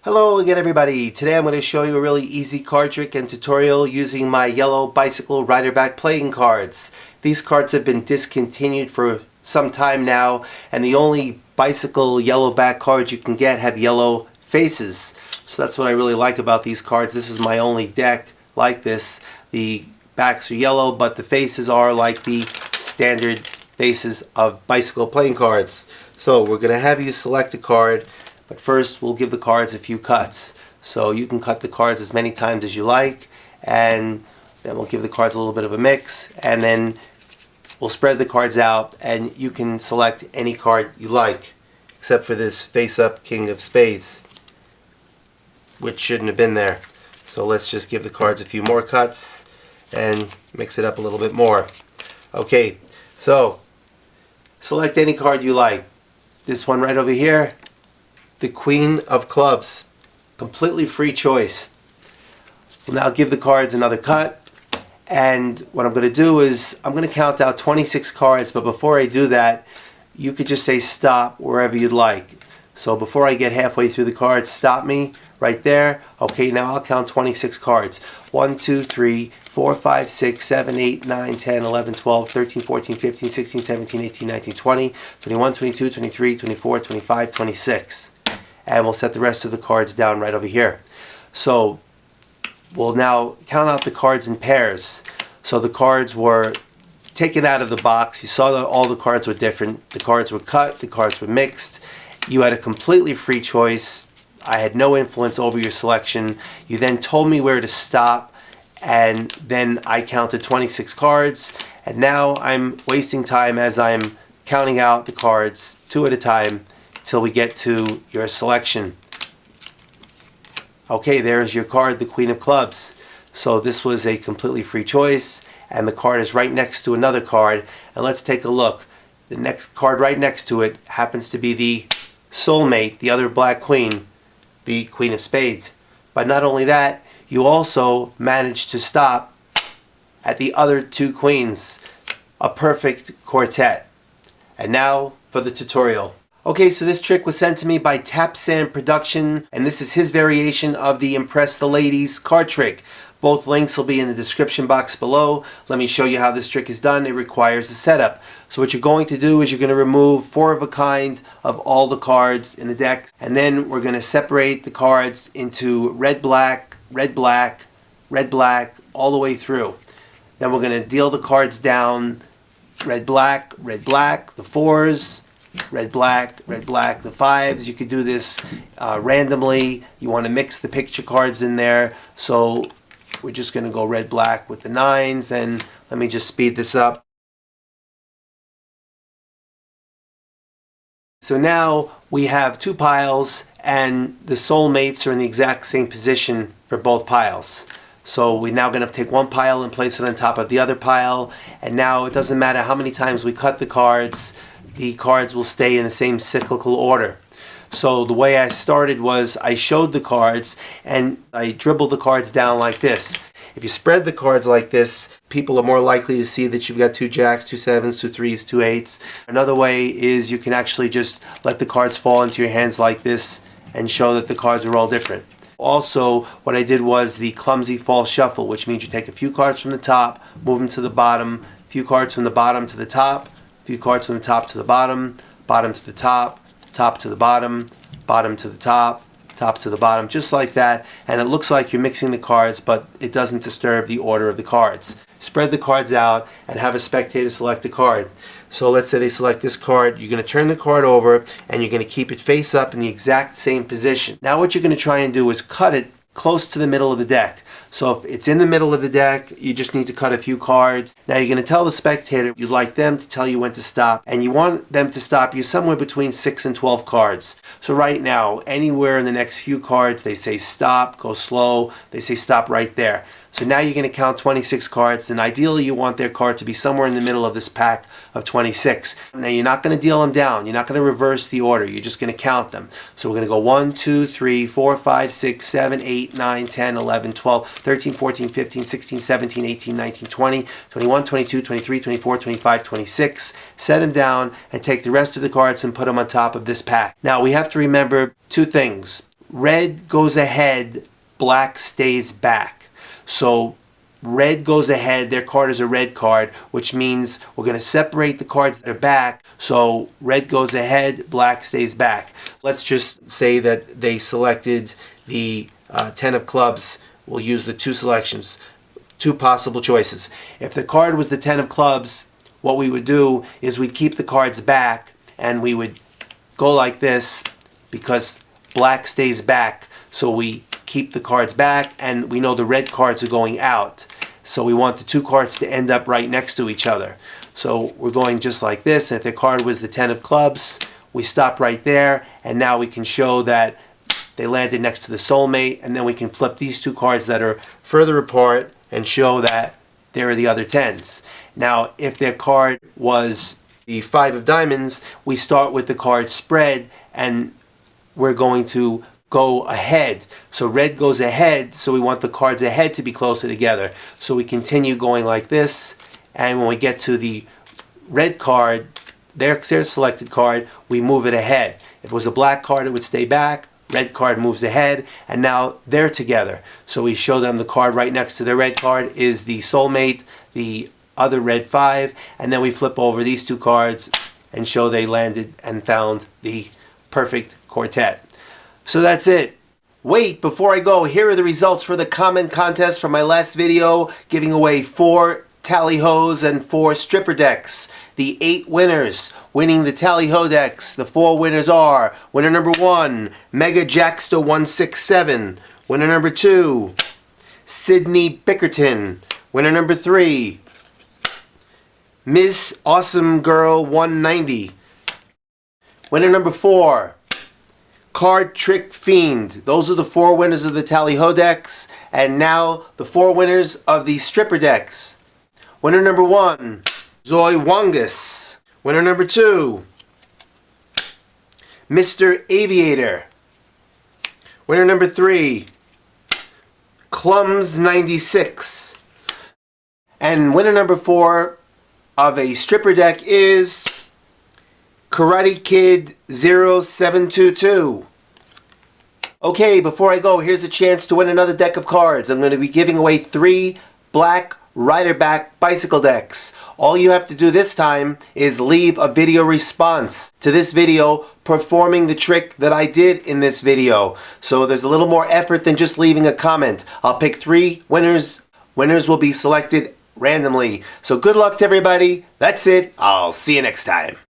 Hello again everybody. Today I'm going to show you a really easy card trick and tutorial using my yellow bicycle rider back playing cards. These cards have been discontinued for some time now, and the only bicycle yellow back cards you can get have yellow faces. So that's what I really like about these cards. This is my only deck like this. The backs are yellow, but the faces are like the standard faces of bicycle playing cards. So we're going to have you select a card. But first, we'll give the cards a few cuts. So you can cut the cards as many times as you like, and then we'll give the cards a little bit of a mix, and then we'll spread the cards out, and you can select any card you like, except for this face-up King of Spades, which shouldn't have been there. So let's just give the cards a few more cuts and mix it up a little bit more. Okay, so select any card you like. This one right over here, the Queen of Clubs. Completely free choice. We'll now give the cards another cut, and what I'm going to do is I'm going to count out 26 cards, but before I do that, you could just say stop wherever you'd like. So before I get halfway through the cards, stop me right there. Okay, now I'll count 26 cards. 1, 2, 3, 4, 5, 6, 7, 8, 9, 10, 11, 12, 13, 14, 15, 16, 17, 18, 19, 20, 21, 22, 23, 24, 25, 26. And we'll set the rest of the cards down right over here. So we'll now count out the cards in pairs. So the cards were taken out of the box. You saw that all the cards were different. The cards were cut, the cards were mixed. You had a completely free choice. I had no influence over your selection. You then told me where to stop, and then I counted 26 cards. And now I'm wasting time as I'm counting out the cards 2 at a time till we get to your selection. Okay, there's your card, the Queen of Clubs. So this was a completely free choice, and the card is right next to another card. And let's take a look. The next card right next to it happens to be the soulmate, the other black queen, the Queen of Spades. But not only that, you also managed to stop at the other 2 queens, a perfect quartet. And now for the tutorial. Okay, so this trick was sent to me by TAPSANproduction, and this is his variation of the Impress the Ladies card trick. Both links will be in the description box below. Let me show you how this trick is done. It requires a setup. So what you're going to do is you're going to remove 4 of a kind of all the cards in the deck, and then we're going to separate the cards into red, black, red, black, red, black, all the way through. Then we're going to deal the cards down red, black, the 4s, red, black, the 5s. You could do this randomly. You want to mix the picture cards in there. So we're just going to go red, black with the 9s. And let me just speed this up. So now we have 2 piles, and the soulmates are in the exact same position for both piles. So we're now going to take one pile and place it on top of the other pile. And now it doesn't matter how many times we cut the cards will stay in the same cyclical order. So the way I started was I showed the cards and I dribbled the cards down like this. If you spread the cards like this, people are more likely to see that you've got 2 jacks, 2 7s, 2 3s, 2 8s. Another way is you can actually just let the cards fall into your hands like this and show that the cards are all different. Also, what I did was the clumsy false shuffle, which means you take a few cards from the top, move them to the bottom, a few cards from the bottom to the top, a few cards from the top to the bottom, bottom to the top, top to the bottom, bottom to the top, top to the bottom, just like that. And it looks like you're mixing the cards, but it doesn't disturb the order of the cards. Spread the cards out and have a spectator select a card. So let's say they select this card. You're going to turn the card over and you're going to keep it face up in the exact same position. Now what you're going to try and do is cut it close to the middle of the deck. So if it's in the middle of the deck, you just need to cut a few cards. Now you're going to tell the spectator you'd like them to tell you when to stop, and you want them to stop you somewhere between 6 and 12 cards. So right now, anywhere in the next few cards, they say stop, go slow, they say stop right there. So now you're going to count 26 cards, and ideally you want their card to be somewhere in the middle of this pack of 26. Now you're not going to deal them down. You're not going to reverse the order. You're just going to count them. So we're going to go 1, 2, 3, 4, 5, 6, 7, 8, 9, 10, 11, 12, 13, 14, 15, 16, 17, 18, 19, 20, 21, 22, 23, 24, 25, 26. Set them down and take the rest of the cards and put them on top of this pack. Now we have to remember 2 things. red goes ahead, black stays back. So red goes ahead, their card is a red card, which means we're going to separate the cards that are back. So red goes ahead, black stays back. Let's just say that they selected the 10 of clubs. We'll use the two selections, two possible choices. If the card was the 10 of clubs, what we would do is we'd keep the cards back and we would go like this because black stays back. So we keep the cards back and we know the red cards are going out. So we want the two cards to end up right next to each other. So we're going just like this. And if the card was the 10 of clubs, we stop right there. And now we can show that they landed next to the soulmate. And then we can flip these two cards that are further apart and show that there are the other 10s. Now, if their card was the 5 of diamonds, we start with the card spread and we're going to go ahead. So red goes ahead, so we want the cards ahead to be closer together. So we continue going like this, and when we get to the red card, their selected card, we move it ahead. If it was a black card, it would stay back. Red card moves ahead, and now they're together. So we show them the card right next to the red card is the soulmate, the other red 5, and then we flip over these two cards and show they landed and found the perfect quartet. So that's it. Wait, before I go, here are the results for the comment contest from my last video, giving away 4 tally-hos and 4 stripper decks. The 8 winners winning the tally-ho decks. The 4 winners are winner number 1, Mega Jacksta 167. Winner number 2, Sydney Bickerton. Winner number 3, Miss Awesome Girl 190. Winner number 4, Card Trick Fiend. Those are the 4 winners of the tally-ho decks. And now the 4 winners of the stripper decks. Winner number 1, Zoe Wangus. Winner number 2, Mr. Aviator. Winner number 3, Clums96. And winner number 4 of a stripper deck is Karate Kid 0722. Okay, before I go, here's a chance to win another deck of cards. I'm going to be giving away 3 black riderback bicycle decks. All you have to do this time is leave a video response to this video performing the trick that I did in this video. So there's a little more effort than just leaving a comment. I'll pick 3 winners. Winners will be selected randomly. So good luck to everybody. That's it. I'll see you next time.